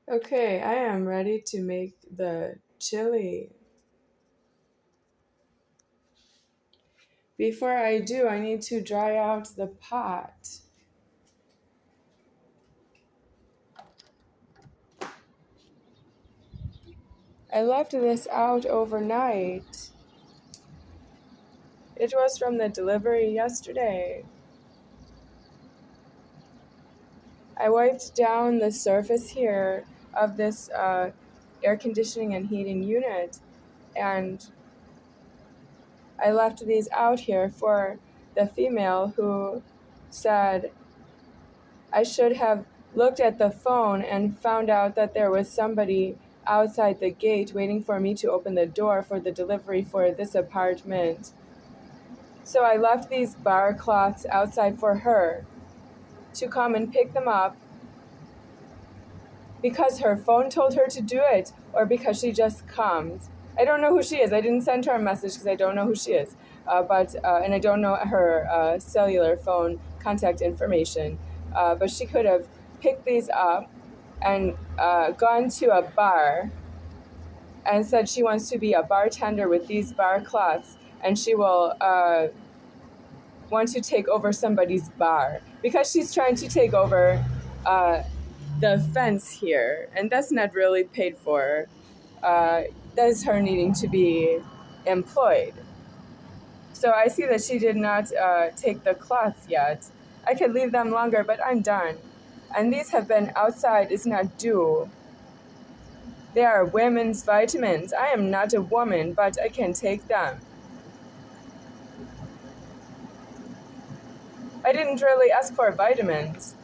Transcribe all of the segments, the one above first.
Okay, I am ready to make the chili. Before I do, I need to dry out the pot. I left this out overnight. It was from the delivery yesterday. I wiped down the surface here of this air conditioning and heating unit, and I left these out here for the female who said I should have looked at the phone and found out that there was somebody outside the gate waiting for me to open the door for the delivery for this apartment. So I left these bar cloths outside for her to come and pick them up because her phone told her to do it or because she just comes. I don't know who she is. I didn't send her a message because I don't know who she is. And I don't know her cellular phone contact information. But she could have picked these up and gone to a bar and said she wants to be a bartender with these bar cloths, and she will want to take over somebody's bar because she's trying to take over the fence here, and that's not really paid for. That's her needing to be employed. So I see that she did not take the cloths yet. I could leave them longer, but I'm done. And these have been outside is not due. They are women's vitamins. I am not a woman, but I can take them. I didn't really ask for vitamins.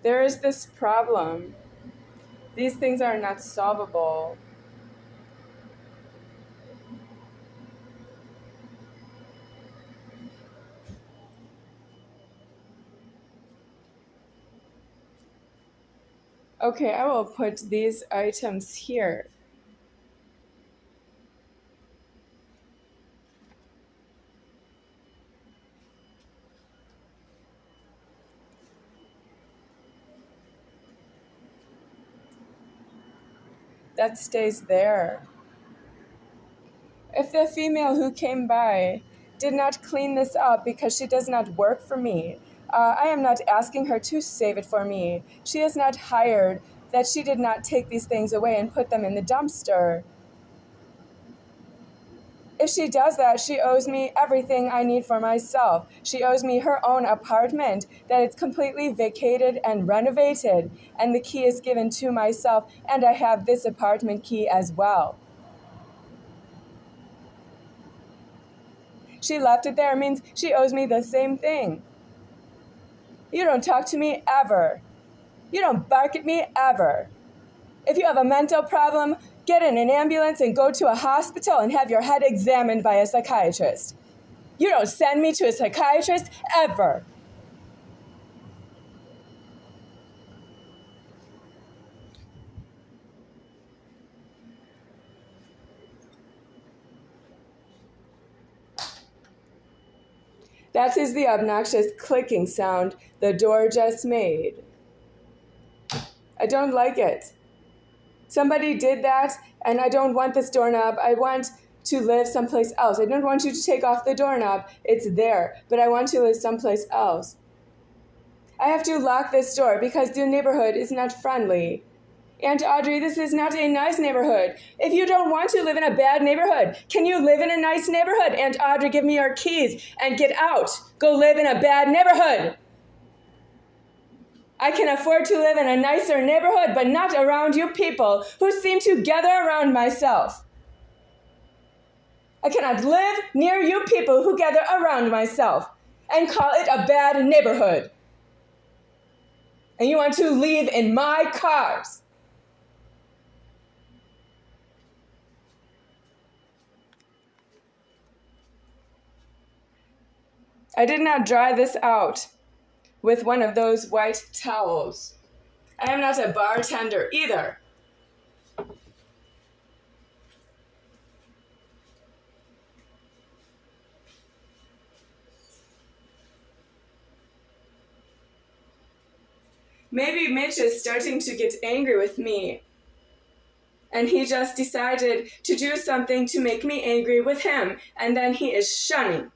There is this problem. These things are not solvable. Okay, I will put these items here. That stays there. If the female who came by did not clean this up because she does not work for me, I am not asking her to save it for me. She is not hired that she did not take these things away and put them in the dumpster. If she does that, she owes me everything I need for myself. She owes me her own apartment, that it's completely vacated and renovated, and the key is given to myself, and I have this apartment key as well. She left it there means she owes me the same thing. You don't talk to me ever. You don't bark at me ever. If you have a mental problem, get in an ambulance and go to a hospital and have your head examined by a psychiatrist. You don't send me to a psychiatrist ever. That is the obnoxious clicking sound the door just made. I don't like it. Somebody did that, and I don't want this doorknob. I want to live someplace else. I don't want you to take off the doorknob. It's there, but I want to live someplace else. I have to lock this door because the neighborhood is not friendly. Aunt Audrey, this is not a nice neighborhood. If you don't want to live in a bad neighborhood, can you live in a nice neighborhood? Aunt Audrey, give me your keys and get out. Go live in a bad neighborhood. I can afford to live in a nicer neighborhood, but not around you people who seem to gather around myself. I cannot live near you people who gather around myself and call it a bad neighborhood. And you want to leave in my cars. I did not dry this out with one of those white towels. I am not a bartender either. maybe Mitch is starting to get angry with me. And he just decided to do something to make me angry with him. And then he is shunning.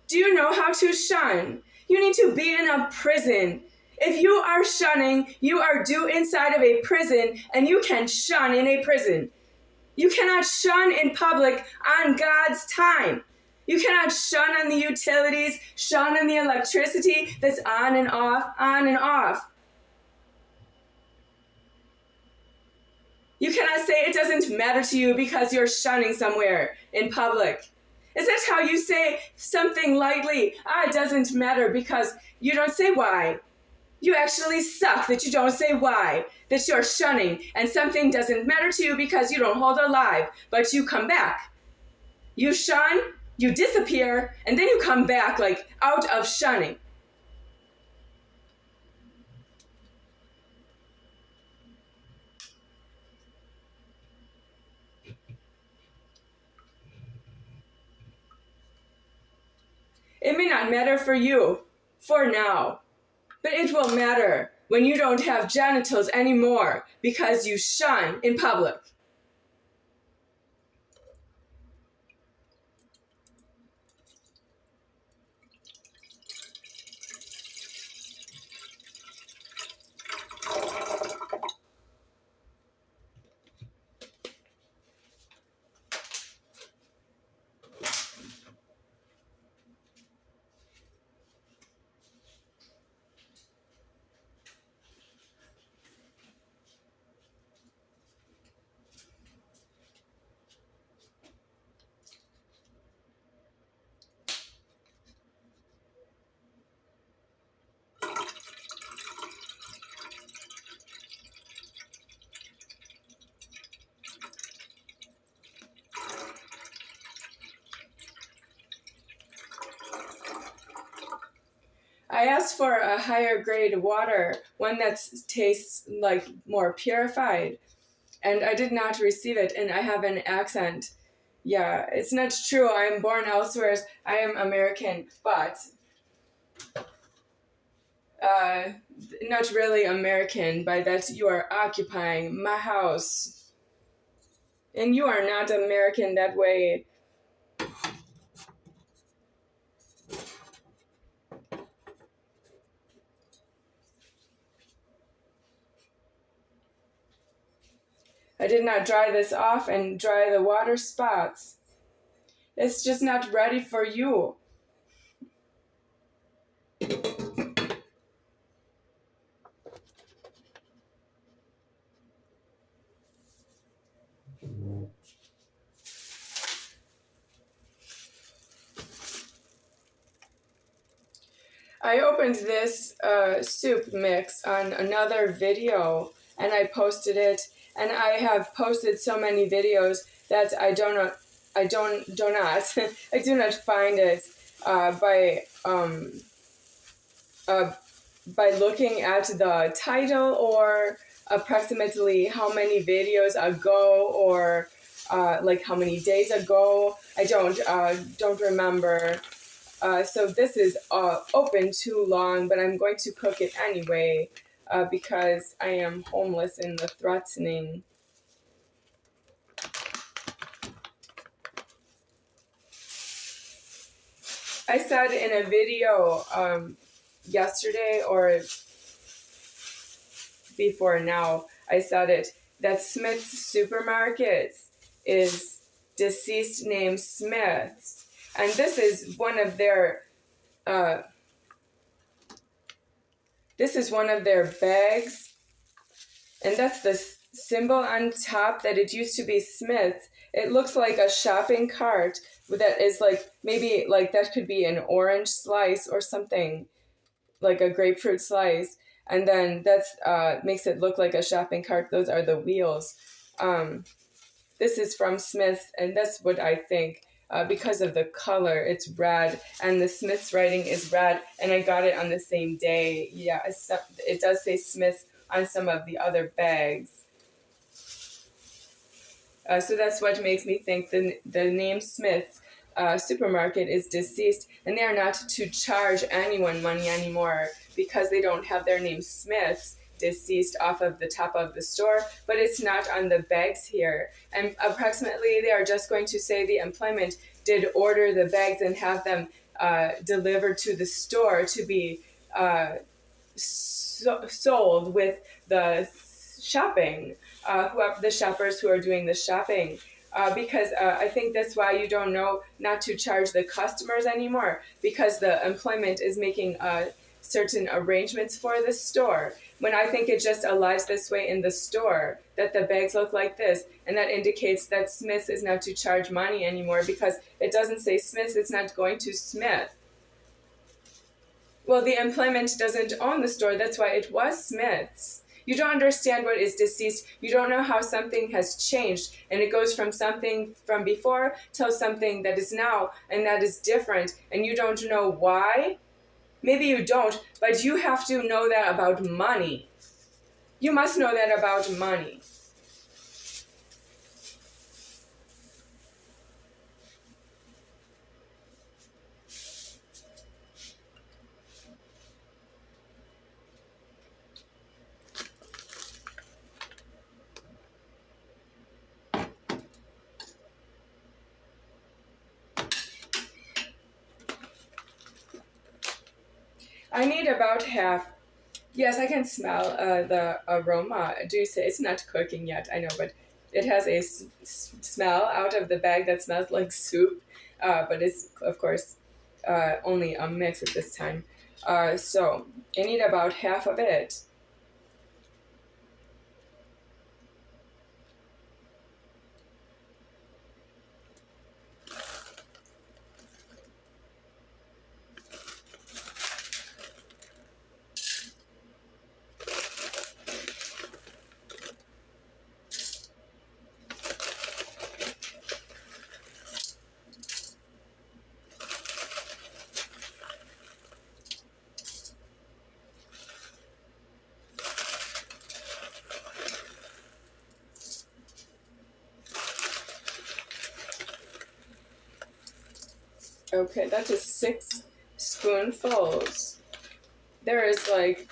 Do you know how to shun? You need to be in a prison. If you are shunning, you are due inside of a prison, and you can shun in a prison. You cannot shun in public on God's time. You cannot shun on the utilities, shun on the electricity that's on and off, on and off. You cannot say it doesn't matter to you because you're shunning somewhere in public. Is that how you say something lightly? It doesn't matter because you don't say why. You actually suck that you don't say why, that you're shunning, and something doesn't matter to you because you don't hold alive, but you come back. You shun, you disappear, and then you come back like out of shunning. It may not matter for you, for now. But it will matter when you don't have genitals anymore because you shun in public. I asked for a higher grade water, one that tastes like more purified, and I did not receive it, and I have an accent. Yeah, it's not true. I am born elsewhere. I am American, but not really American, by that you are occupying my house. And you are not American that way. I did not dry this off and dry the water spots. It's just not ready for you. I opened this soup mix on another video and I posted it, and I have posted so many videos that I do not I do not find it by looking at the title or approximately how many videos ago or like how many days ago. I don't remember. So this is open too long, but I'm going to cook it anyway because I am homeless in the threatening. I said in a video yesterday or before now, I said it, that Smith's Supermarkets is deceased named Smith's. And this is one of their bags, and that's the symbol on top that it used to be Smith's. It looks like a shopping cart that is like, maybe like that could be an orange slice or something, like a grapefruit slice, and then that's makes it look like a shopping cart. Those are the wheels. This is from Smith's, and that's what I think. Because of the color, it's red, and the Smith's writing is red, and I got it on the same day. Yeah, it does say Smith's on some of the other bags. So that's what makes me think the name Smith's supermarket is deceased, and they are not to charge anyone money anymore because they don't have their name Smith's deceased off of the top of the store, but it's not on the bags here. And approximately they are just going to say the employment did order the bags and have them delivered to the store to be sold with the shopping, whoever the shoppers who are doing the shopping. Because I think that's why you don't know not to charge the customers anymore, because the employment is making certain arrangements for the store. When I think it just aligns this way in the store, that the bags look like this, and that indicates that Smith's is not to charge money anymore because it doesn't say Smith's, it's not going to Smith. Well, the employment doesn't own the store, that's why it was Smith's. You don't understand what is deceased. You don't know how something has changed, and it goes from something from before till something that is now, and that is different, and you don't know why. Maybe you don't, but you have to know that about money. You must know that about money. I need about half. Yes, I can smell the aroma. Do you say it's not cooking yet? I know, but it has a smell out of the bag that smells like soup. But it's, of course, only a mix at this time. So I need about half of it. Okay, that is 6 spoonfuls. There is like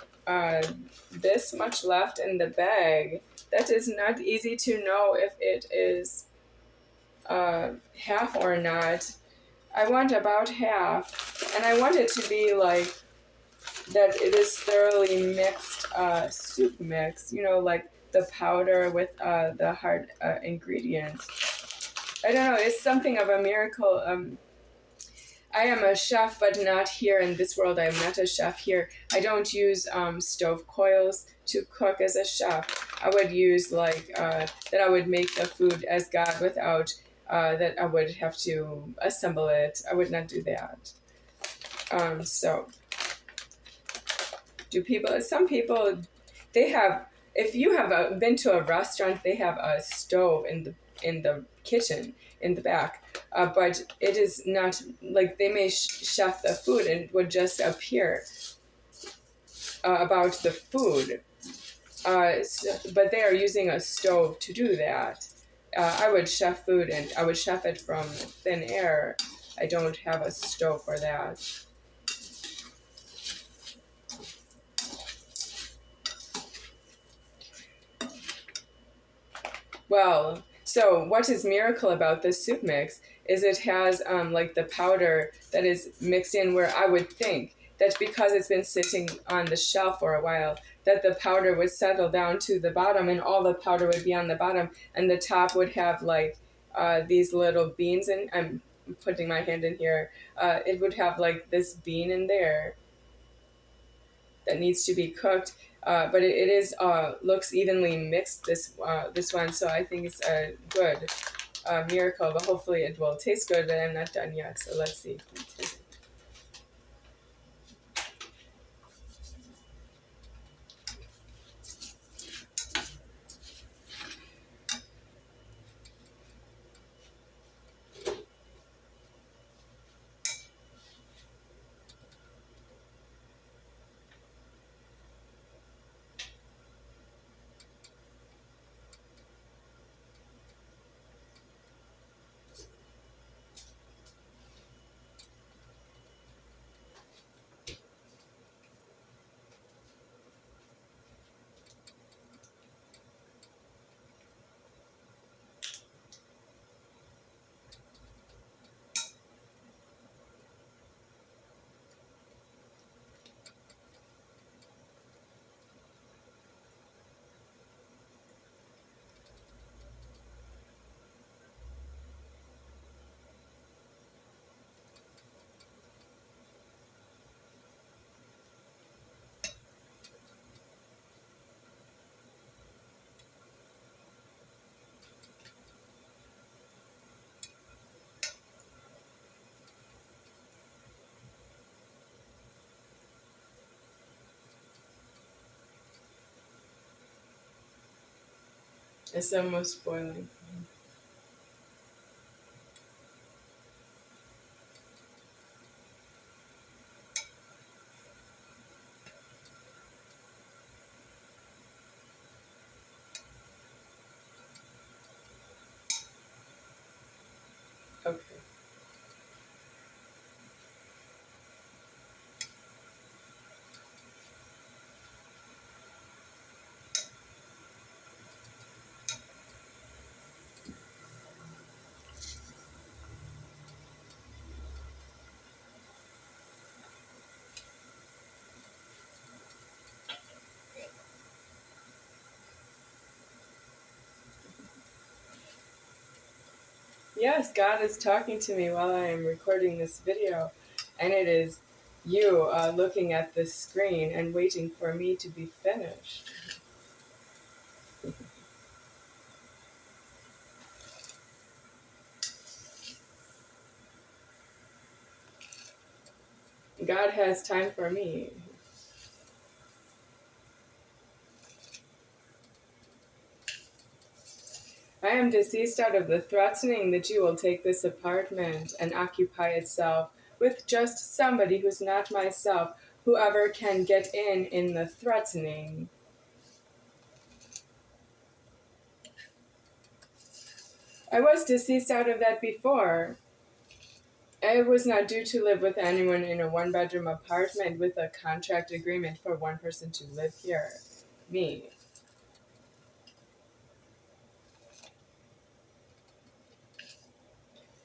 this much left in the bag. That is not easy to know if it is half or not. I want about half, and I want it to be like that it is thoroughly mixed soup mix, like the powder with the hard ingredients. I don't know, it's something of a miracle. I am a chef, but not here in this world. I am not a chef here. I don't use stove coils to cook as a chef. I would use that I would make the food as God without that I would have to assemble it. I would not do that. So some people, they have, if you have been to a restaurant, they have a stove in the kitchen in the back, but it is not like they may chef the food and it would just appear about the food, but they are using a stove to do that. I would chef food and I would chef it from thin air. I don't have a stove for that. Well, so what is miracle about this soup mix is it has like the powder that is mixed in, where I would think that because it's been sitting on the shelf for a while, that the powder would settle down to the bottom and all the powder would be on the bottom, and the top would have like these little beans, and I'm putting my hand in here. It would have like this bean in there that needs to be cooked. But it is looks evenly mixed, this one, so I think it's a good miracle. But hopefully it will taste good. But I'm not done yet, so let's see. It's almost boiling. Okay. Yes, God is talking to me while I am recording this video, and it is you looking at the screen and waiting for me to be finished. God has time for me. I am deceased out of the threatening that you will take this apartment and occupy itself with just somebody who's not myself, whoever can get in the threatening. I was deceased out of that before. I was not due to live with anyone in a one-bedroom apartment with a contract agreement for one person to live here. Me.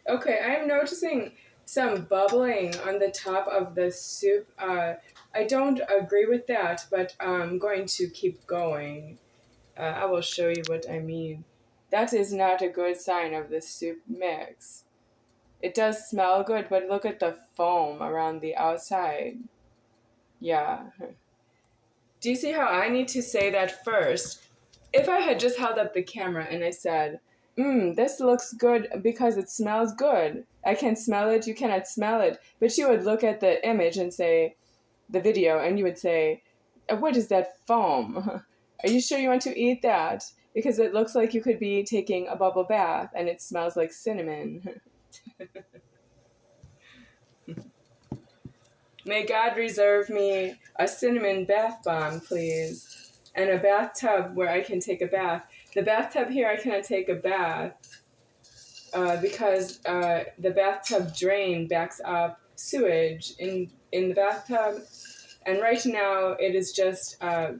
Okay, I'm noticing some bubbling on the top of the soup. I don't agree with that, but I'm going to keep going. I will show you what I mean. That is not a good sign of the soup mix. It does smell good, but look at the foam around the outside. Yeah. Do you see how I need to say that first? If I had just held up the camera and I said, this looks good because it smells good. I can smell it, you cannot smell it. But you would look at the image and say, the video, and you would say, what is that foam? Are you sure you want to eat that? Because it looks like you could be taking a bubble bath and it smells like cinnamon. May God reserve me a cinnamon bath bomb, please, and a bathtub where I can take a bath. The bathtub here, I cannot take a bath because the bathtub drain backs up sewage in the bathtub, and right now it is just that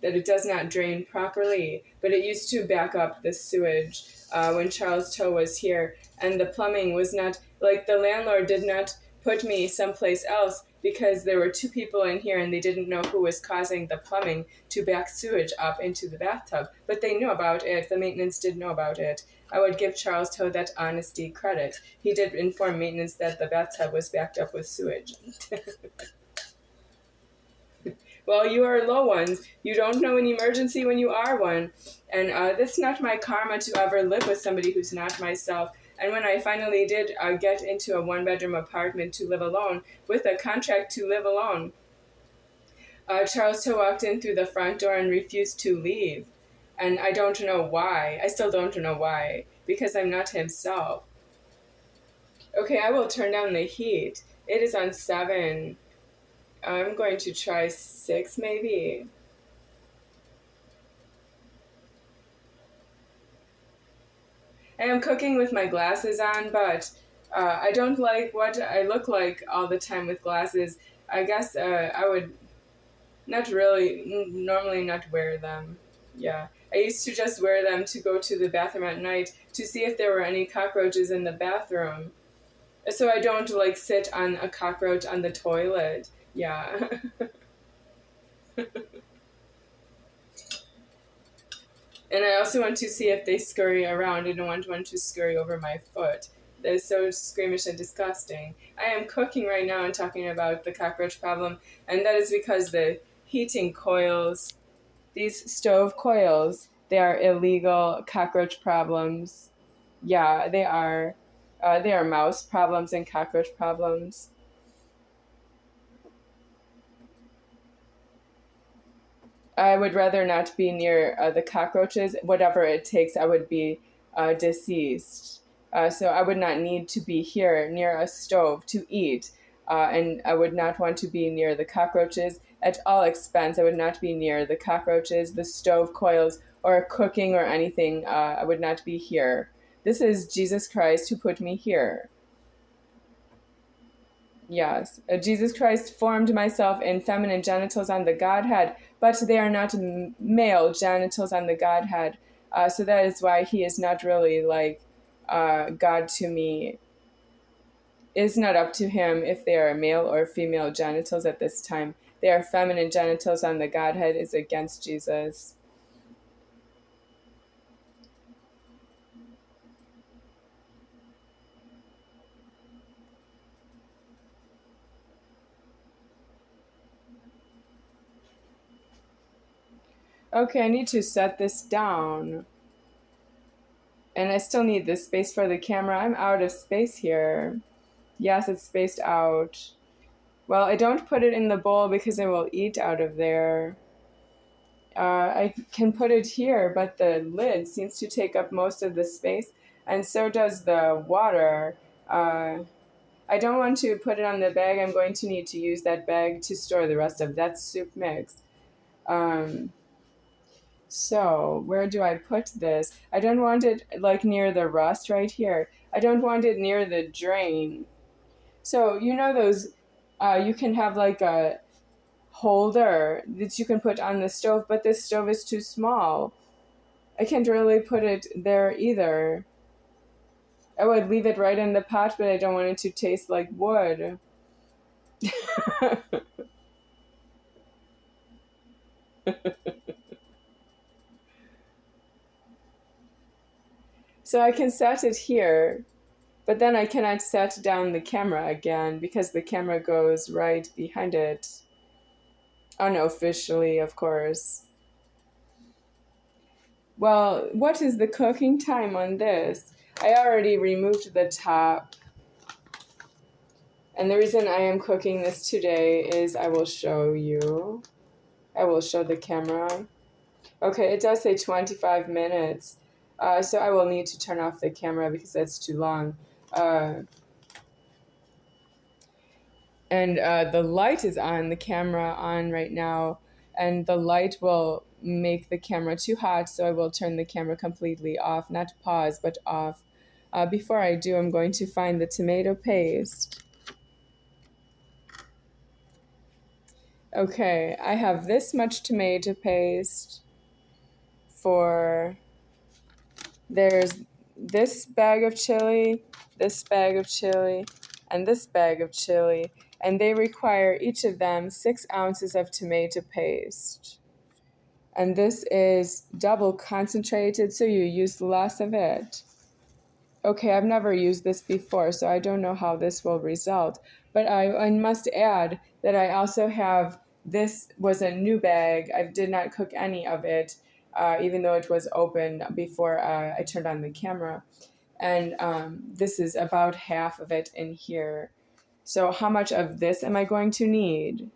it does not drain properly, but it used to back up the sewage when C.Toh was here, and the plumbing was not, like, the landlord did not put me someplace else because there were two people in here and they didn't know who was causing the plumbing to back sewage up into the bathtub, but they knew about it. The maintenance did know about it. I would give C.Toh that honesty credit. He did inform maintenance that the bathtub was backed up with sewage. Well, you are low ones. You don't know an emergency when you are one. And that's not my karma to ever live with somebody who's not myself. And when I finally did get into a one-bedroom apartment to live alone, with a contract to live alone, C.Toh walked in through the front door and refused to leave. And I don't know why. I still don't know why. Because I'm not himself. Okay, I will turn down the heat. It is on 7. I'm going to try 6 maybe. I am cooking with my glasses on, but I don't like what I look like all the time with glasses. I guess I would not really, normally not wear them. Yeah. I used to just wear them to go to the bathroom at night to see if there were any cockroaches in the bathroom. So I don't like sit on a cockroach on the toilet. Yeah. And I also want to see if they scurry around. I don't want one to scurry over my foot. That is so squeamish and disgusting. I am cooking right now and talking about the cockroach problem, and that is because the heating coils, these stove coils, they are illegal cockroach problems. Yeah, they are. They are mouse problems and cockroach problems. I would rather not be near the cockroaches. Whatever it takes, I would be deceased. So I would not need to be here near a stove to eat. And I would not want to be near the cockroaches at all expense. I would not be near the cockroaches, the stove coils, or cooking or anything. I would not be here. This is Jesus Christ who put me here. Yes, Jesus Christ formed myself in feminine genitals on the Godhead, but they are not male genitals on the Godhead. So that is why he is not really like God to me. It's not up to him if they are male or female genitals at this time. They are feminine genitals on the Godhead is against Jesus. Okay, I need to set this down. And I still need this space for the camera. I'm out of space here. Yes, it's spaced out. Well, I don't put it in the bowl because I will eat out of there. I can put it here, but the lid seems to take up most of the space, and so does the water. I don't want to put it on the bag. I'm going to need to use that bag to store the rest of that soup mix. Um, so where do I put this? I don't want it like near the rust right here. I don't want it near the drain. So you know those, you can have like a holder that you can put on the stove, but this stove is too small. I can't really put it there either. I would leave it right in the pot, but I don't want it to taste like wood. So I can set it here, but then I cannot set down the camera again because the camera goes right behind it. Unofficially, of course. Well, what is the cooking time on this? I already removed the top. And the reason I am cooking this today is I will show you. I will show the camera. Okay, it does say 25 minutes. So I will need to turn off the camera because that's too long. And the light is on, the camera on right now. And the light will make the camera too hot, so I will turn the camera completely off. Not pause, but off. Before I do, I'm going to find the tomato paste. Okay, I have this much tomato paste for, there's this bag of chili, this bag of chili, and this bag of chili, and they require each of them 6 ounces of tomato paste. And this is double concentrated, so you use less of it. Okay, I've never used this before, so I don't know how this will result. But I must add that I also have, this was a new bag. I did not cook any of it, even though it was open before I turned on the camera. And this is about half of it in here. So how much of this am I going to need?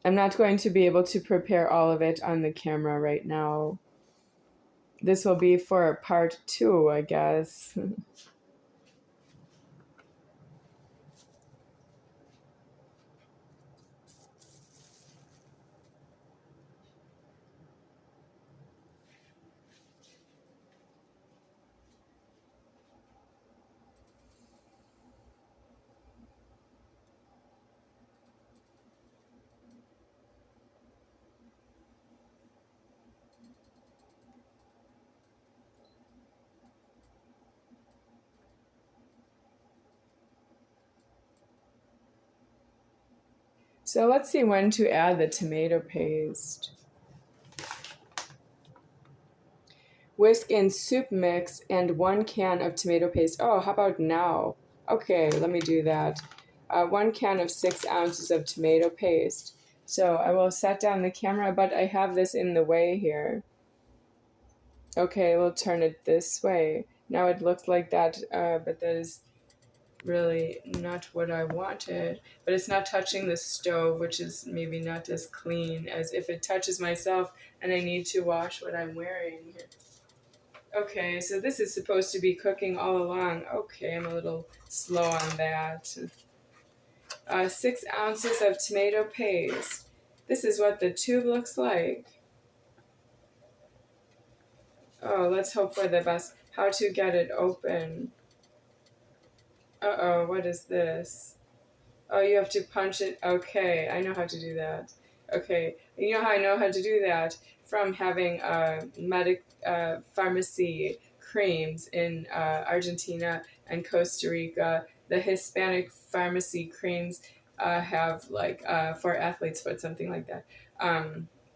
I'm not going to be able to prepare all of it on the camera right now. This will be for part 2, I guess. So let's see when to add the tomato paste. Whisk in soup mix and 1 can of tomato paste. Oh, how about now? Okay, let me do that. 1 can of 6 ounces of tomato paste. So I will set down the camera, but I have this in the way here. Okay, we'll turn it this way. Now it looks like that, but there's really not what I wanted, but it's not touching the stove, which is maybe not as clean as if it touches myself and I need to wash what I'm wearing. Okay, so this is supposed to be cooking all along. Okay, I'm a little slow on that. 6 ounces of tomato paste. This is what the tube looks like. Oh, let's hope for the best. How to get it open. Uh-oh, what is this? Oh, you have to punch it. Okay, I know how to do that. Okay, you know how I know how to do that? From having pharmacy creams in Argentina and Costa Rica. The Hispanic pharmacy creams have like for athlete's foot, something like that.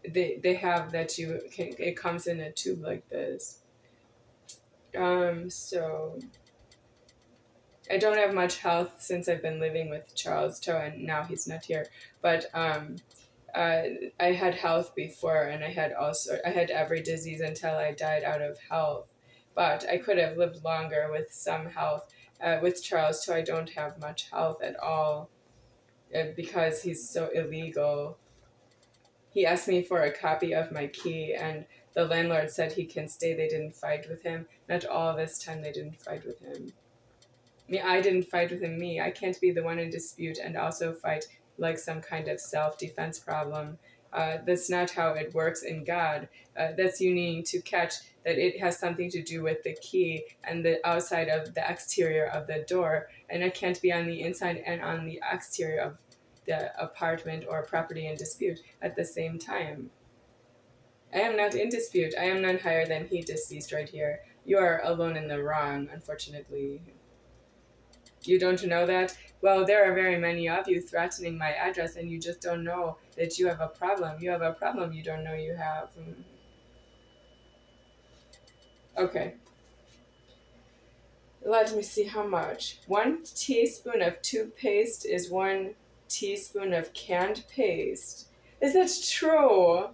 They have that you can. It comes in a tube like this. So I don't have much health since I've been living with C.Toh, and now he's not here. But uh, I had health before, and I had every disease until I died out of health. But I could have lived longer with some health. With C.Toh, I don't have much health at all because he's so illegal. He asked me for a copy of my key, and the landlord said he can stay. They didn't fight with him. Not all this time they didn't fight with him. I didn't fight with him. I can't be the one in dispute and also fight like some kind of self-defense problem. That's not how it works in God. That's you needing to catch that it has something to do with the key and the outside of the exterior of the door, and it can't be on the inside and on the exterior of the apartment or property in dispute at the same time. I am not in dispute. I am none higher than he deceased right here. You are alone in the wrong, unfortunately. You don't know that? Well, there are very many of you threatening my address, and you just don't know that you have a problem. You have a problem you don't know you have. Okay. Let me see how much. 1 teaspoon of tube paste is 1 teaspoon of canned paste. Is that true?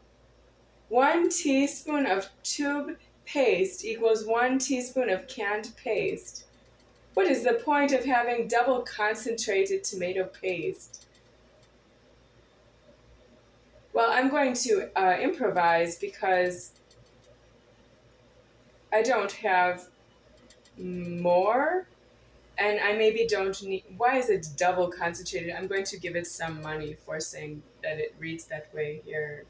1 teaspoon of tube paste equals 1 teaspoon of canned paste. What is the point of having double concentrated tomato paste? Well, I'm going to improvise because I don't have more, and I maybe don't need. Why is it double concentrated? I'm going to give it some money for saying that it reads that way here.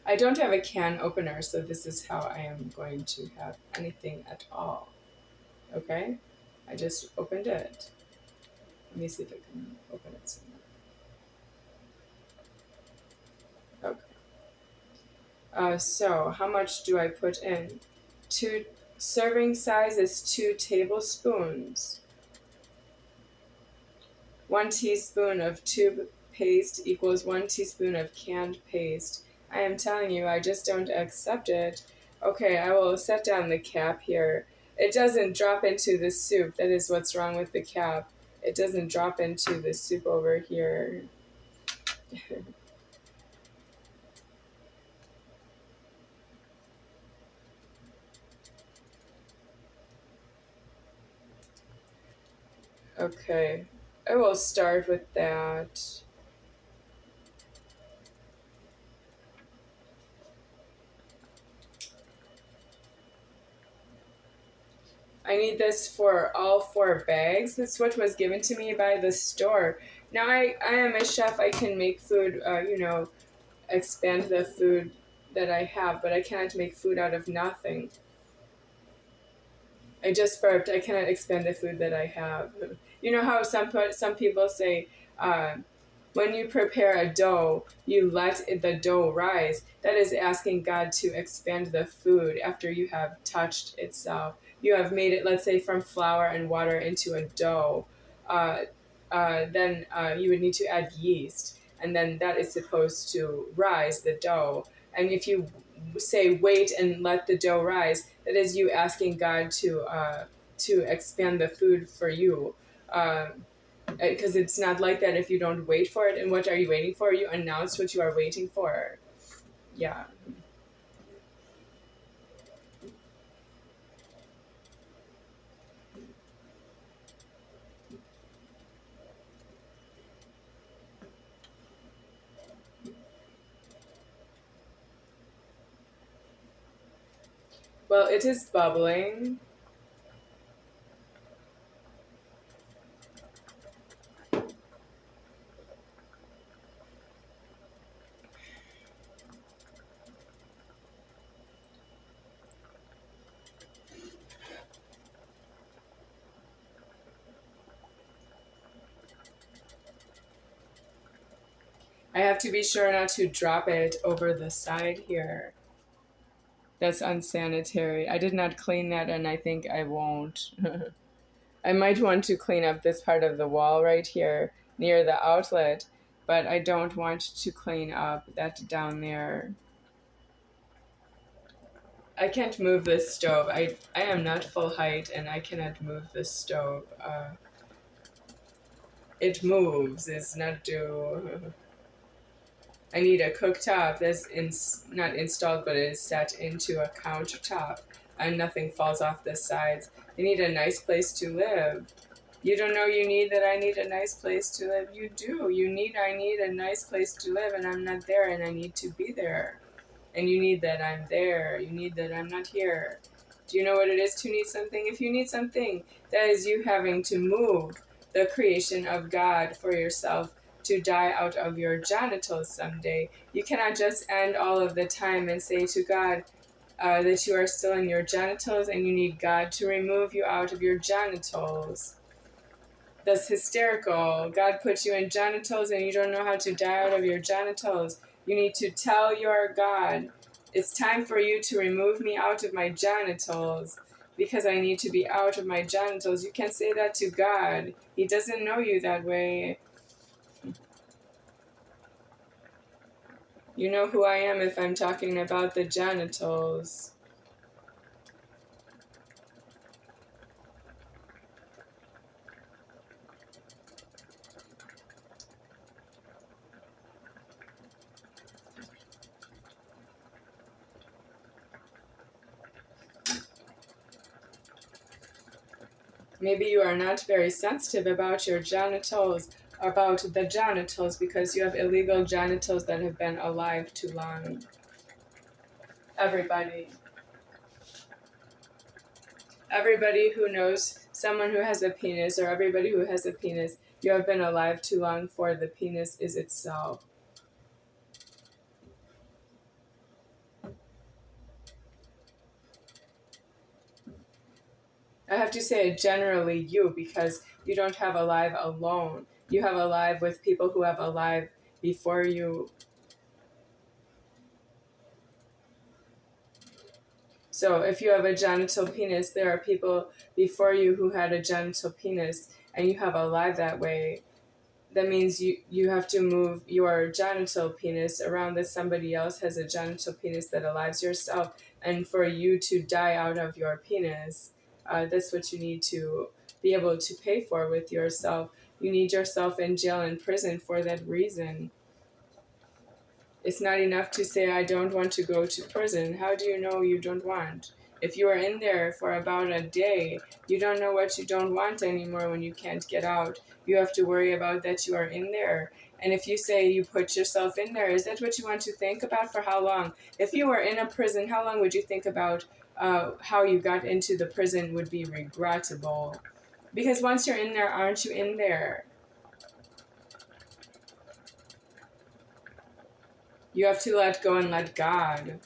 I don't have a can opener, so this is how I am going to have anything at all. Okay? I just opened it. Let me see if I can open it somewhere. Okay. So how much do I put in? 2 serving size is 2 tablespoons. 1 teaspoon of tube paste equals 1 teaspoon of canned paste. I am telling you, I just don't accept it. Okay, I will set down the cap here. It doesn't drop into the soup. That is what's wrong with the cap. It doesn't drop into the soup over here. Okay, I will start with that. I need this for all 4 bags. That's what was given to me by the store. Now I am a chef. I can make food, expand the food that I have, but I cannot make food out of nothing. I just burped. I cannot expand the food that I have. You know how some people say, when you prepare a dough, you let the dough rise. That is asking God to expand the food after you have touched itself. You have made it, let's say, from flour and water into a dough. Uh, then you would need to add yeast, and then that is supposed to rise the dough. And if you say wait and let the dough rise, that is you asking God to expand the food for you. Because it's not like that if you don't wait for it. And what are you waiting for? You announce what you are waiting for. Yeah. Well, it is bubbling. I have to be sure not to drop it over the side here. That's unsanitary. I did not clean that, and I think I won't. I might want to clean up this part of the wall right here near the outlet, but I don't want to clean up that down there. I can't move this stove. I am not full height, and I cannot move this stove. It moves. It's not do. I need a cooktop that's not installed, but is set into a countertop, and nothing falls off the sides. I need a nice place to live. You don't know you need that I need a nice place to live. You do. I need a nice place to live, and I'm not there, and I need to be there. And you need that I'm there. You need that I'm not here. Do you know what it is to need something? If you need something, that is you having to move the creation of God for yourself to die out of your genitals someday. You cannot just end all of the time and say to God that you are still in your genitals and you need God to remove you out of your genitals. That's hysterical. God put you in genitals and you don't know how to die out of your genitals. You need to tell your God, it's time for you to remove me out of my genitals because I need to be out of my genitals. You can't say that to God. He doesn't know you that way. You know who I am if I'm talking about the genitals. Maybe you are not very sensitive about your genitals, about the genitals, because you have illegal genitals that have been alive too long. Everybody. Everybody who knows someone who has a penis, or everybody who has a penis, you have been alive too long for the penis is itself. I have to say generally you, because you don't have a life alone. You have a life with people who have a life before you. So if you have a genital penis, there are people before you who had a genital penis, and you have a life that way. That means you have to move your genital penis around that somebody else has a genital penis that alives yourself, and for you to die out of your penis, that's what you need to be able to pay for with yourself. You need yourself in jail and prison for that reason. It's not enough to say, I don't want to go to prison. How do you know you don't want? If you are in there for about a day, you don't know what you don't want anymore when you can't get out. You have to worry about that you are in there. And if you say you put yourself in there, is that what you want to think about for how long? If you were in a prison, how long would you think about how you got into the prison would be regrettable? Because once you're in there, aren't you in there? You have to let go and let God.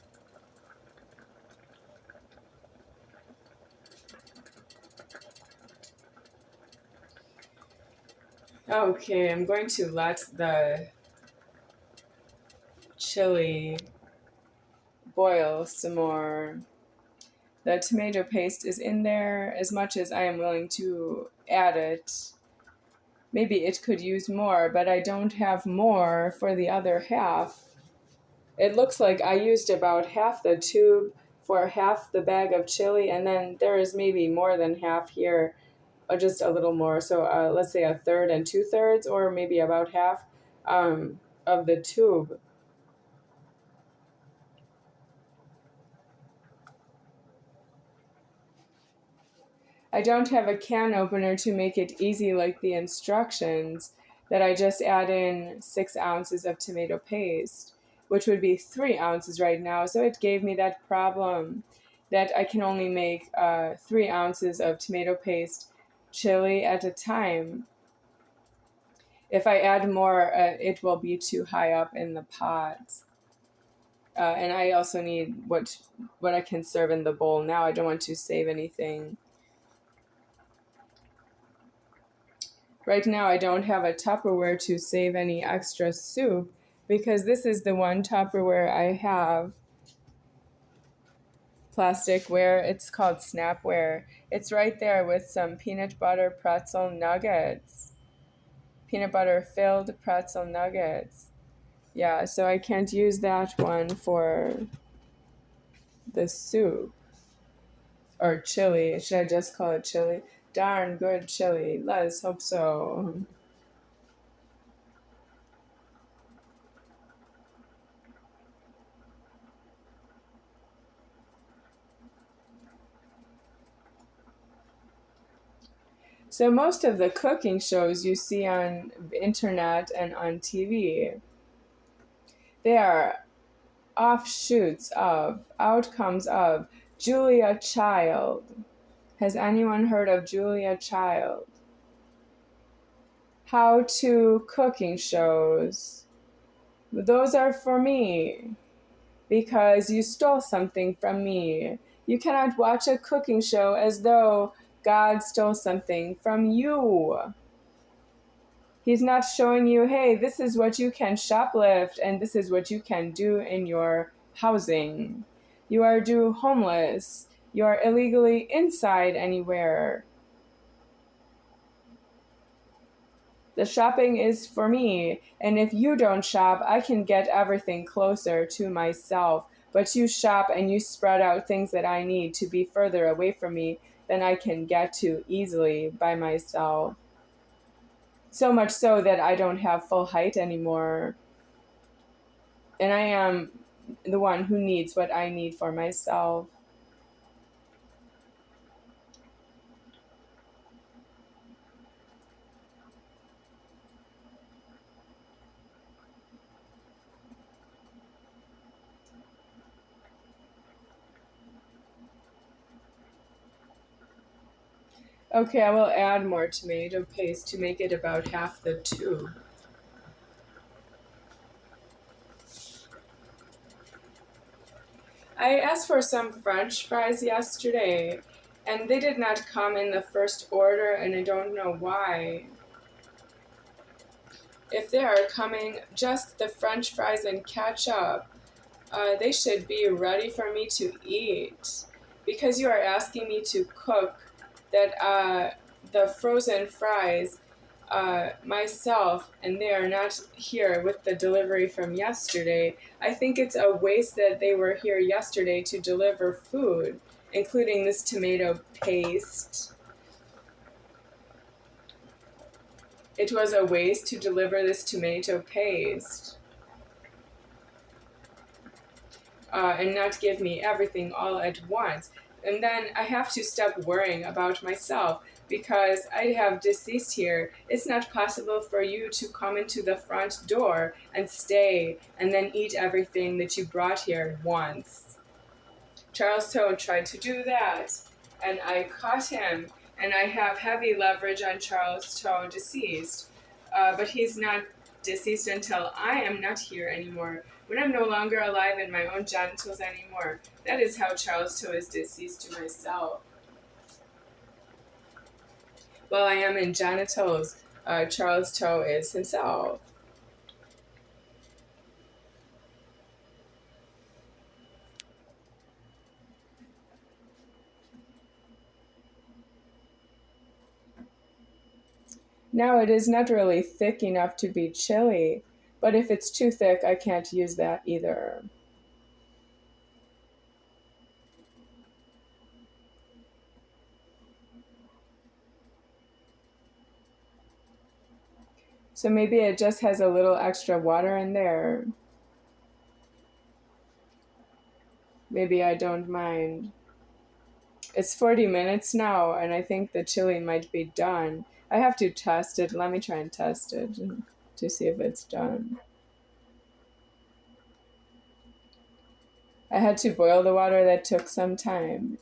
Okay, I'm going to let the chili boil some more. The tomato paste is in there as much as I am willing to add it. Maybe it could use more, but I don't have more for the other half. It looks like I used about half the tube for half the bag of chili, and then there is maybe more than half here. just a little more. So let's say a third and 2/3, or maybe about half of the tube. I don't have a can opener to make it easy like the instructions, that I just add in 6 ounces of tomato paste, which would be 3 ounces right now. So it gave me that problem that I can only make 3 ounces of tomato paste chili at a time. If I add more, it will be too high up in the pot. And I also need what I can serve in the bowl now. I don't want to save anything. Right now, I don't have a Tupperware to save any extra soup because this is the one Tupperware I have. Plasticware, it's called Snapware. It's right there with some peanut butter pretzel nuggets. Peanut butter filled pretzel nuggets. Yeah, so I can't use that one for the soup. Or chili. Should I just call it chili? Darn good chili. Let's hope so. So most of the cooking shows you see on internet and on TV, they are offshoots of, outcomes of Julia Child. Has anyone heard of Julia Child? How-to cooking shows. Those are for me because you stole something from me. You cannot watch a cooking show as though God stole something from you. He's not showing you, hey, this is what you can shoplift and this is what you can do in your housing. You are due homeless. You are illegally inside anywhere. The shopping is for me, and if you don't shop, I can get everything closer to myself. But you shop and you spread out things that I need to be further away from me than I can get to easily by myself. So much so that I don't have full height anymore. And I am the one who needs what I need for myself. Okay, I will add more tomato paste to make it about half the tube. I asked for some French fries yesterday, and they did not come in the first order, and I don't know why. If they are coming just the French fries and ketchup, they should be ready for me to eat. Because you are asking me to cook the frozen fries myself, and they are not here with the delivery from yesterday. I think it's a waste that they were here yesterday to deliver food, including this tomato paste. It was a waste to deliver this tomato paste and not give me everything all at once. And then I have to stop worrying about myself because I have deceased here. It's not possible for you to come into the front door and stay and then eat everything that you brought here once. Charles.Toh tried to do that, and I caught him, and I have heavy leverage on Charles.Toh deceased. But he's not deceased until I am not here anymore. When I'm no longer alive in my own genitals anymore. That is how Charles.Toh is deceased to myself. While I am in genitals, Charles.Toh is himself. Now it is not really thick enough to be chili, but if it's too thick, I can't use that either. So maybe it just has a little extra water in there. Maybe I don't mind. It's 40 minutes now, and I think the chili might be done. I have to test it. Let me try and test it to see if it's done. I had to boil the water. That took some time.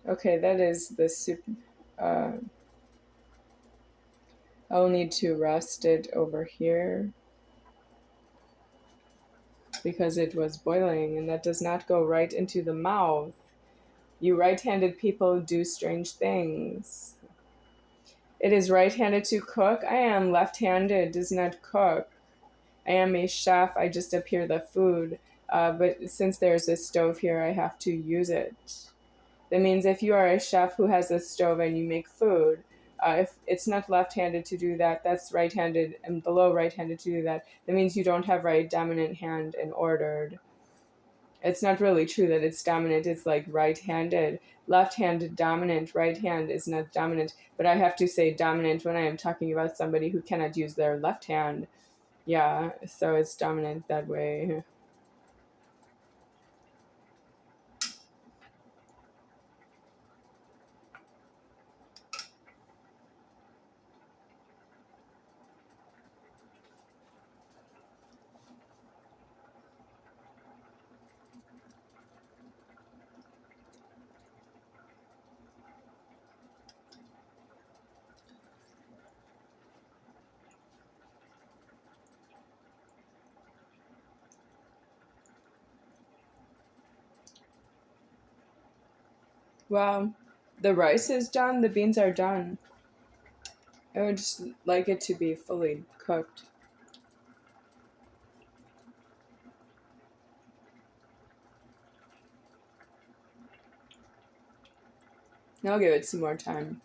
Okay, that is the soup. Uh, I'll need to rest it over here because it was boiling, and that does not go right into the mouth. You right-handed people do strange things. It is right-handed to cook. I am left-handed, does not cook. I am a chef. I just appear the food. But since there's a stove here, I have to use it. That means if you are a chef who has a stove and you make food, if it's not left-handed to do that, that's right-handed, and below right-handed to do that. That means you don't have right dominant hand in ordered. It's not really true that it's dominant. It's like right-handed. Left-handed dominant. Right hand is not dominant. But I have to say dominant when I am talking about somebody who cannot use their left hand. Yeah, so it's dominant that way. Well, the rice is done, the beans are done. I would just like it to be fully cooked. I'll give it some more time.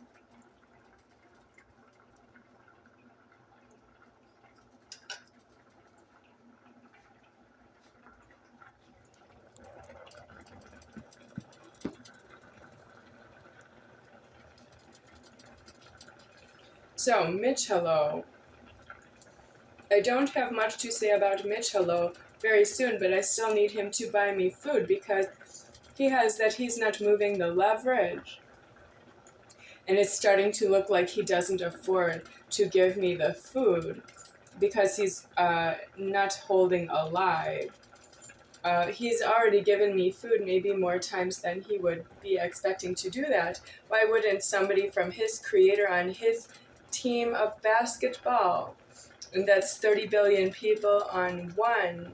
So, Mitch Hello. I don't have much to say about Mitch Hello very soon, but I still need him to buy me food because he's not moving the leverage. And it's starting to look like he doesn't afford to give me the food because he's not holding alive. He's already given me food maybe more times than he would be expecting to do that. Why wouldn't somebody from his creator on his team of basketball, and that's 30 billion people on one,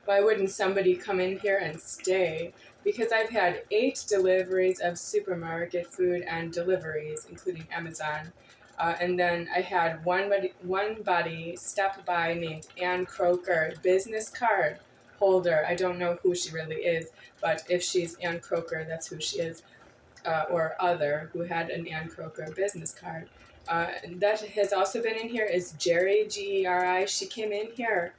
why wouldn't somebody come in here and stay? Because I've had 8 deliveries of supermarket food and deliveries, including Amazon. And then I had one buddy stop by named Ann Croker, business card holder. I don't know who she really is, but if she's Ann Croker, that's who she is, or other, who had an Ann Croker business card. That has also been in here is Jerry, Geri. She came in here.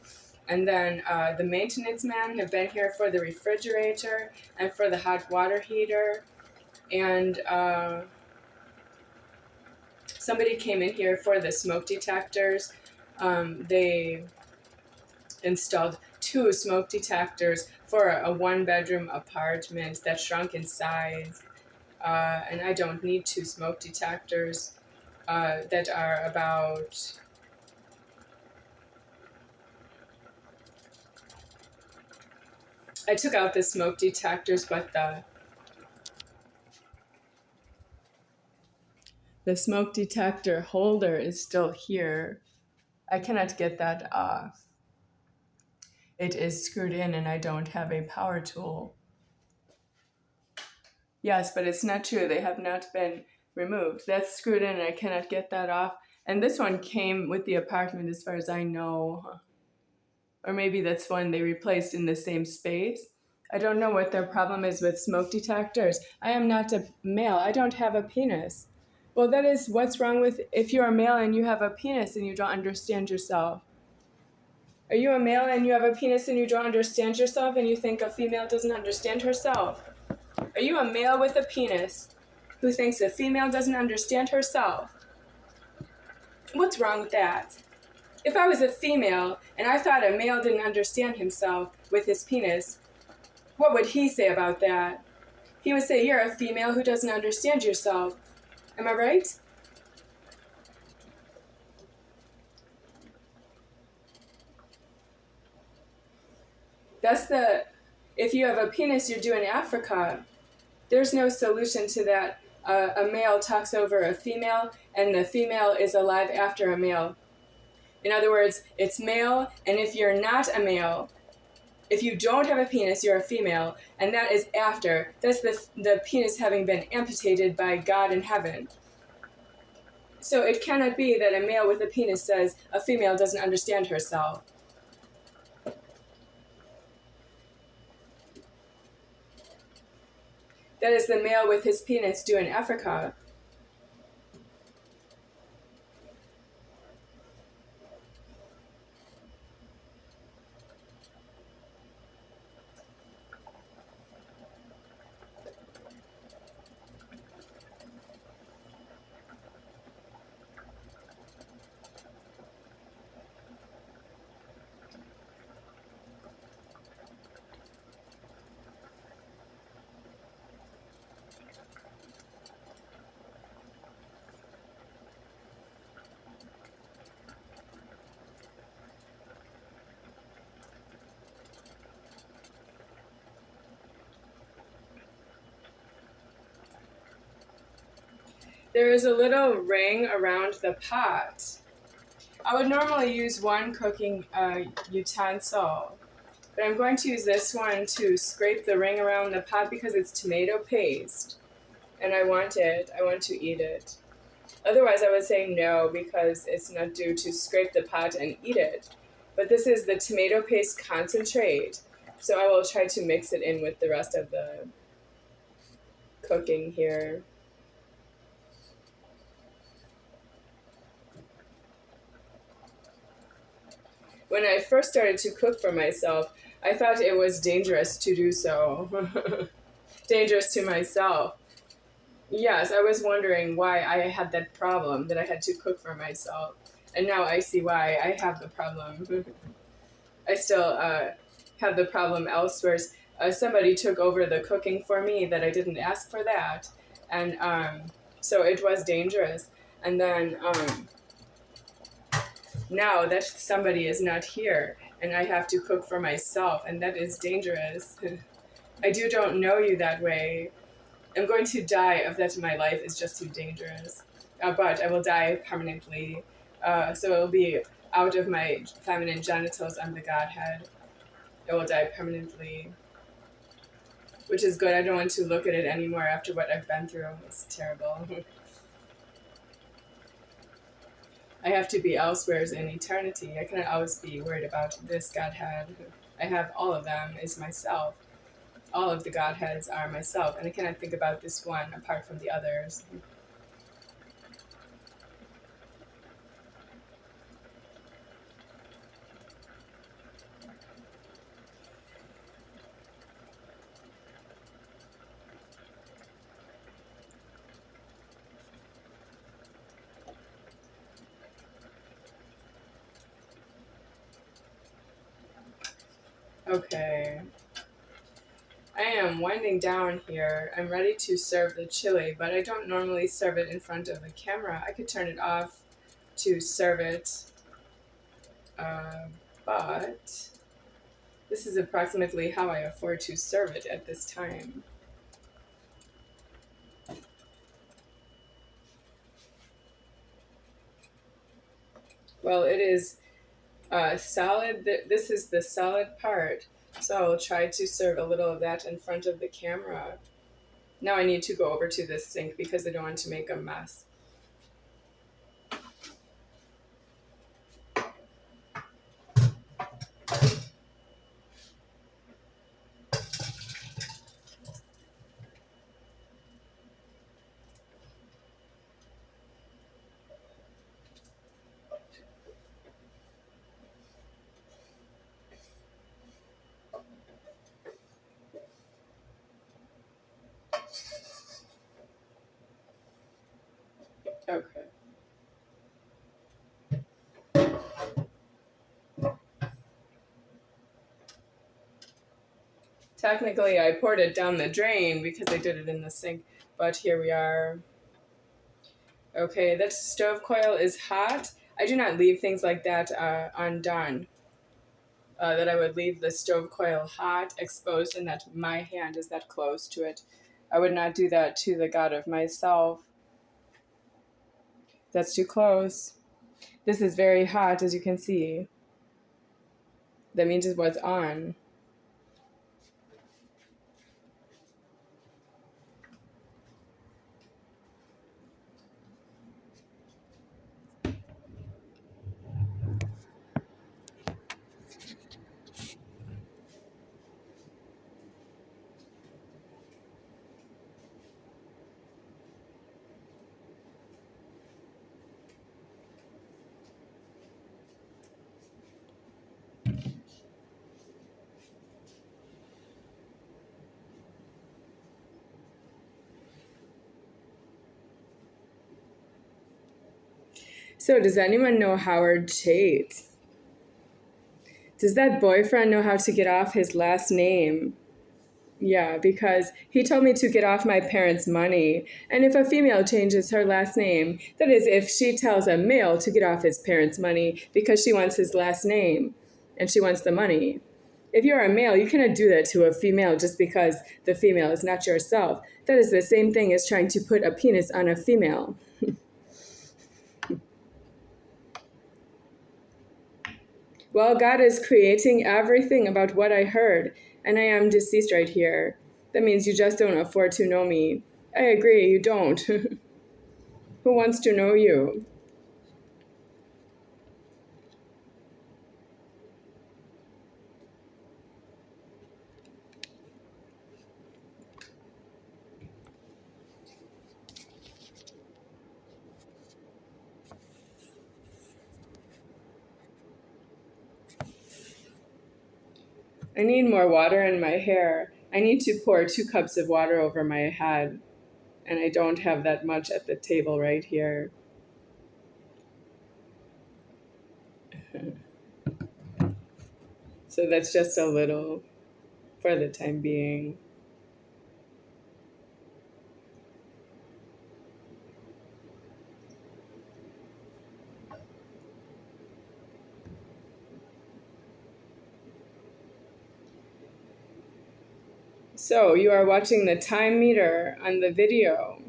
And then the maintenance man have been here for the refrigerator and for the hot water heater. And somebody came in here for the smoke detectors. They installed 2 smoke detectors for a 1-bedroom apartment that shrunk in size. And I don't need 2 smoke detectors that are about... I took out the smoke detectors, but the smoke detector holder is still here. I cannot get that off. It is screwed in and I don't have a power tool. Yes, but it's not true. They have not been removed. That's screwed in and I cannot get that off. And this one came with the apartment as far as I know. Or maybe that's one they replaced in the same space. I don't know what their problem is with smoke detectors. I am not a male. I don't have a penis. Well, that is what's wrong with if you're a male and you have a penis and you don't understand yourself. Are you a male and you have a penis and you don't understand yourself and you think a female doesn't understand herself? Are you a male with a penis who thinks a female doesn't understand herself? What's wrong with that? If I was a female and I thought a male didn't understand himself with his penis, what would he say about that? He would say, you're a female who doesn't understand yourself. Am I right? If you have a penis, you're doing Africa. There's no solution to that. A male talks over a female, and the female is alive after a male. In other words, it's male, and if you're not a male, if you don't have a penis, you're a female, and that is after. That's the penis having been amputated by God in heaven. So it cannot be that a male with a penis says a female doesn't understand herself. That is the male with his penis doing Africa. There is a little ring around the pot. I would normally use one cooking utensil, but I'm going to use this one to scrape the ring around the pot because it's tomato paste, and I want it. I want to eat it. Otherwise, I would say no because it's not due to scrape the pot and eat it. But this is the tomato paste concentrate, so I will try to mix it in with the rest of the cooking here. When I first started to cook for myself, I thought it was dangerous to do so. Dangerous to myself. Yes, I was wondering why I had that problem that I had to cook for myself. And now I see why I have the problem. I still have the problem elsewhere. Somebody took over the cooking for me that I didn't ask for that. And so it was dangerous. And then now that somebody is not here and I have to cook for myself, and that is dangerous. I don't know you that way. I'm going to die of that in my life is just too dangerous. But I will die permanently. So it will be out of my feminine genitals. I'm the Godhead. I will die permanently. Which is good. I don't want to look at it anymore after what I've been through. It's terrible. I have to be elsewhere in eternity. I cannot always be worried about this Godhead. I have all of them as myself. All of the Godheads are myself, and I cannot think about this one apart from the others. Okay. I am winding down here. I'm ready to serve the chili, but I don't normally serve it in front of the camera. I could turn it off to serve it, but this is approximately how I afford to serve it at this time. Well, it is solid. This is the solid part, so I will try to serve a little of that in front of the camera. Now I need to go over to the sink because I don't want to make a mess. Okay. Technically, I poured it down the drain because I did it in the sink, but here we are. Okay, that stove coil is hot. I do not leave things like that undone. That I would leave the stove coil hot, exposed, and that my hand is that close to it. I would not do that to the God of myself. That's too close. This is very hot, as you can see. That means it was on. So, does anyone know Howard Tate? Does that boyfriend know how to get off his last name? Yeah, because he told me to get off my parents' money. And if a female changes her last name, that is, if she tells a male to get off his parents' money because she wants his last name and she wants the money. If you're a male, you cannot do that to a female just because the female is not yourself. That is the same thing as trying to put a penis on a female. Well, God is creating everything about what I heard, and I am deceased right here. That means you just don't afford to know me. I agree, you don't. Who wants to know you? I need more water in my hair. I need to pour 2 cups of water over my head, and I don't have that much at the table right here. So that's just a little for the time being. So you are watching the time meter on the video.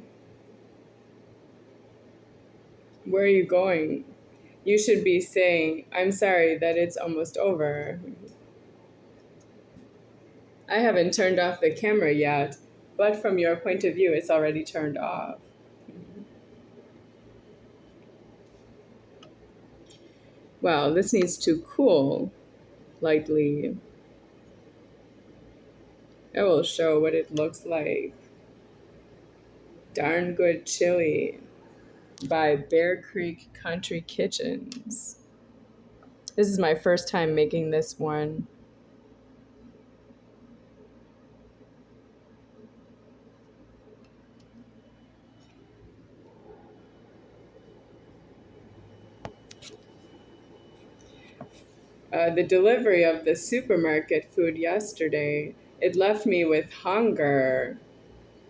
Where are you going? You should be saying, I'm sorry that it's almost over. I haven't turned off the camera yet, but from your point of view, it's already turned off. Well, this needs to cool lightly. I will show what it looks like. Darn Good Chili by Bear Creek Country Kitchens. This is my first time making this one. The delivery of the supermarket food yesterday, it left me with hunger.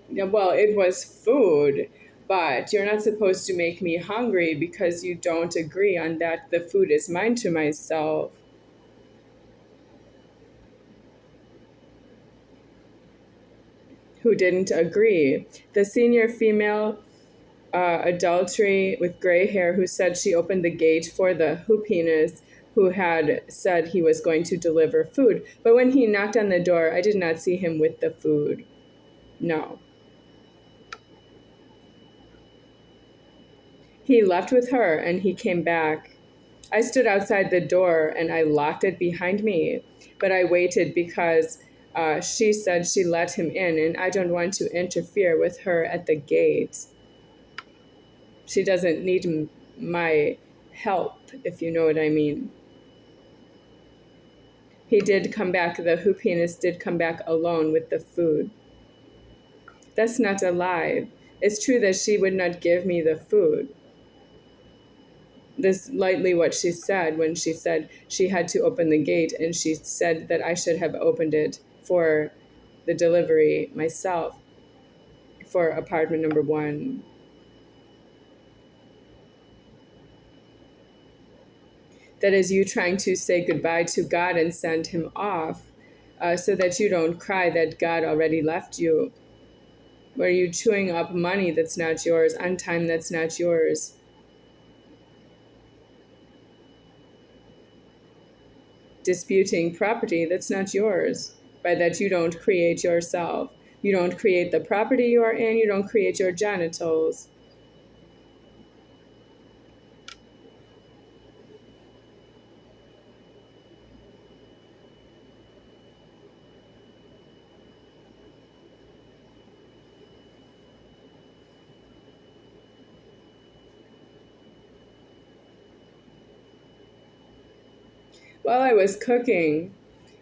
Yeah, well, it was food, but you're not supposed to make me hungry because you don't agree on that the food is mine to myself. Who didn't agree? The senior female adultery with gray hair who said she opened the gate for the hoopiness who had said he was going to deliver food. But when he knocked on the door, I did not see him with the food. No. He left with her and he came back. I stood outside the door and I locked it behind me, but I waited because she said she let him in and I don't want to interfere with her at the gate. She doesn't need my help, if you know what I mean. He did come back, the hoopiness did come back alone with the food. That's not a lie. It's true that she would not give me the food. This lightly what she said when she said she had to open the gate, and she said that I should have opened it for the delivery myself for apartment number 1. That is you trying to say goodbye to God and send him off, so that you don't cry that God already left you. Where you chewing up money that's not yours, on time that's not yours. Disputing property that's not yours, by that you don't create yourself. You don't create the property you are in, you don't create your genitals. While I was cooking,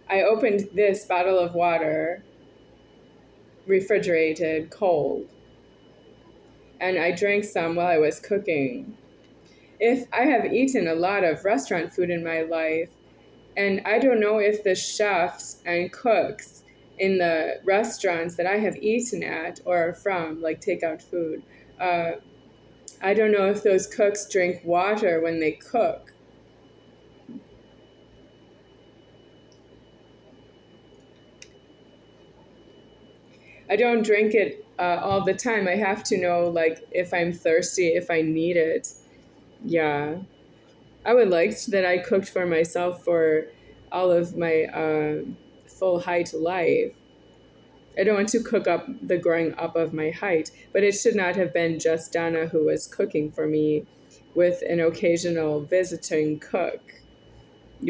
I opened this bottle of water, refrigerated, cold, and I drank some while I was cooking. If I have eaten a lot of restaurant food in my life, and I don't know if the chefs and cooks in the restaurants that I have eaten at or from, like takeout food, I don't know if those cooks drink water when they cook. I don't drink it all the time. I have to know, like, if I'm thirsty, if I need it. Yeah. I would like that I cooked for myself for all of my full height life. I don't want to cook up the growing up of my height, but it should not have been just Donna who was cooking for me with an occasional visiting cook.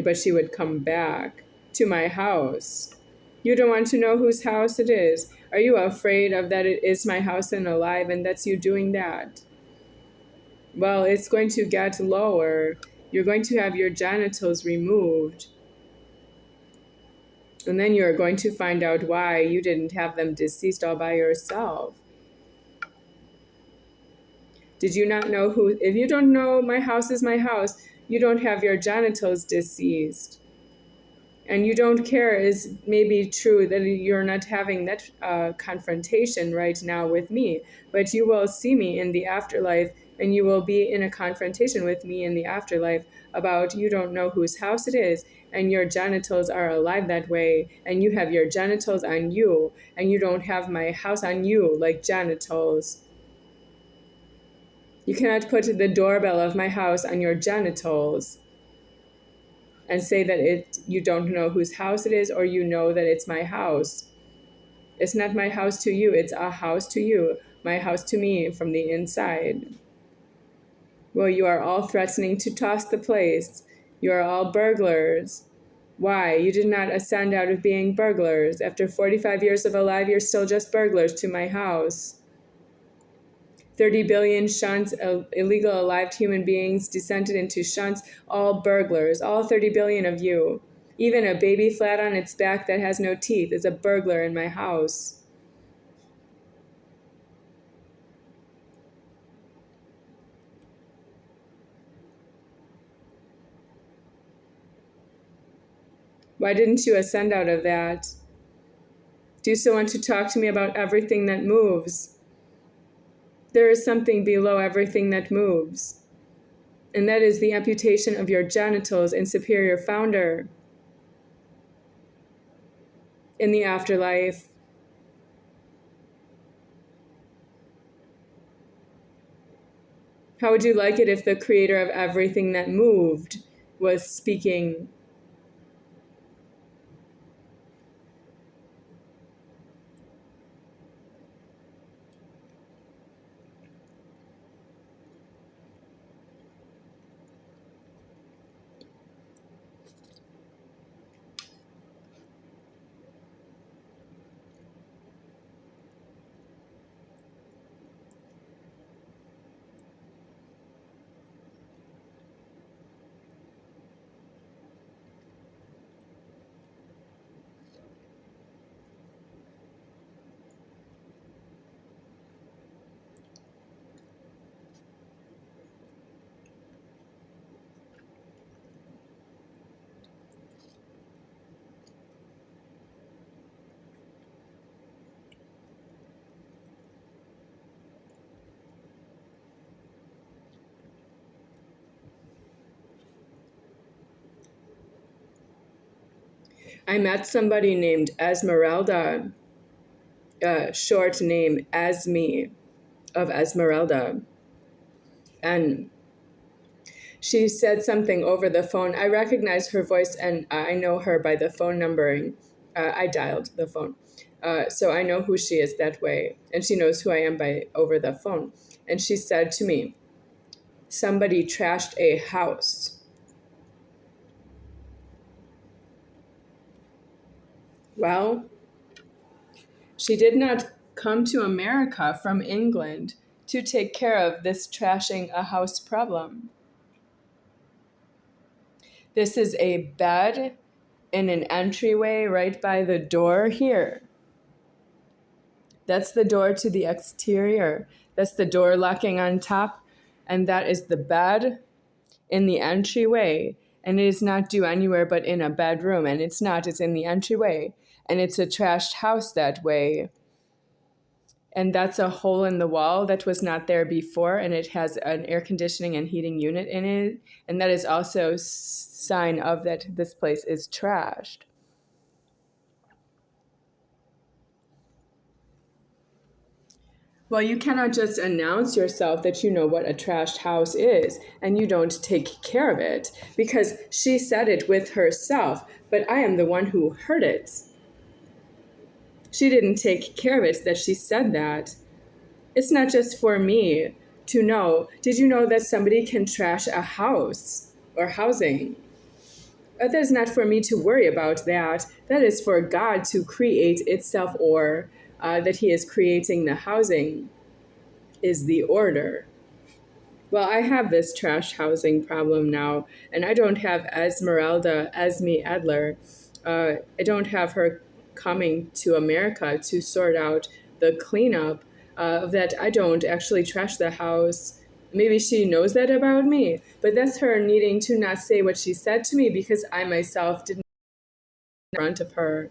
But she would come back to my house. You don't want to know whose house it is. Are you afraid of that it is my house and alive and that's you doing that? Well, it's going to get lower. You're going to have your genitals removed. And then you're going to find out why you didn't have them deceased all by yourself. Did you not know who? If you don't know my house is my house, you don't have your genitals deceased. And you don't care is maybe true that you're not having that confrontation right now with me, but you will see me in the afterlife and you will be in a confrontation with me in the afterlife about you don't know whose house it is and your genitals are alive that way and you have your genitals on you and you don't have my house on you like genitals. You cannot put the doorbell of my house on your genitals and say that you don't know whose house it is or you know that it's my house. It's not my house to you, it's a house to you, my house to me from the inside. Well, you are all threatening to toss the place. You are all burglars. Why? You did not ascend out of being burglars. After 45 years of alive, you're still just burglars to my house. 30 billion shunts, illegal alive human beings descended into shunts, all burglars, all 30 billion of you. Even a baby flat on its back that has no teeth is a burglar in my house. Why didn't you ascend out of that? Do you still want to talk to me about everything that moves? There is something below everything that moves, and that is the amputation of your genitals in Superior Founder. In the afterlife, how would you like it if the creator of everything that moved was speaking? I met somebody named Esmeralda, short name Esme of Esmeralda. And she said something over the phone. I recognize her voice and I know her by the phone numbering. I dialed the phone. So I know who she is that way. And she knows who I am by over the phone. And she said to me, somebody trashed a house. Well, she did not come to America from England to take care of this trashing a house problem. This is a bed in an entryway right by the door here. That's the door to the exterior. That's the door locking on top. And that is the bed in the entryway. And it is not due anywhere but in a bedroom. And it's not, it's in the entryway. And it's a trashed house that way. And that's a hole in the wall that was not there before. And it has an air conditioning and heating unit in it. And that is also sign of that this place is trashed. Well, you cannot just announce yourself that you know what a trashed house is and you don't take care of it, because she said it with herself, but I am the one who heard it. She didn't take care of it that she said that. It's not just for me to know. Did you know that somebody can trash a house or housing? That is not for me to worry about that. That is for God to create itself, or that He is creating the housing is the order. Well, I have this trash housing problem now, and I don't have Esme Adler. I don't have her coming to America to sort out the cleanup that I don't actually trash the house. Maybe she knows that about me, but that's her needing to not say what she said to me because I myself didn't in front of her.